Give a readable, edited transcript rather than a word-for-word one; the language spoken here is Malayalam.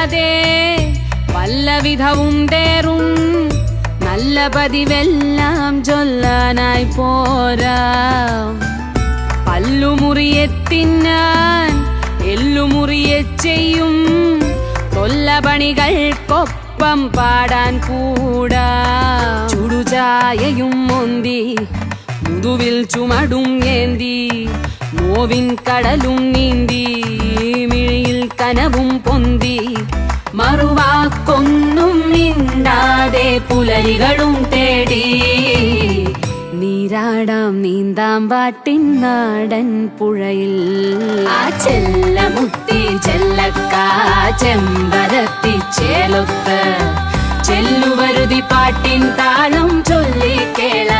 ചൊല്ലാതെ പല്ലവിധവും തേറും നല്ല പതിവെല്ലാം ചൊല്ലാനായി പോരാ. പല്ലുമുറിയെ തിന്നാൻ എല്ലുമുറിയെ ചെയ്യും കൊല്ലപണികൾക്കൊപ്പം പാടാൻ കൂടാ. ചുടുചായയും മോന്തി മുതുവിൽ ചുമടും ഏന്തി നോവിൻ കടലും നീന്തി മിഴിയിൽ കനവും പൊന്തി മറുവാക്കൊന്നും മിണ്ടാതെ പുലരികളും തേടി നീരാടാം നീന്താം പാട്ടിൻ നാടൻ പുഴയിൽ. ആ ചെല്ലമുത്തി ചെല്ലക്കാ ചെമ്പരത്തി ചേലൊത്ത് ചെല്ലുവരുതി പാട്ടിൻ താളം ചൊല്ലി കേള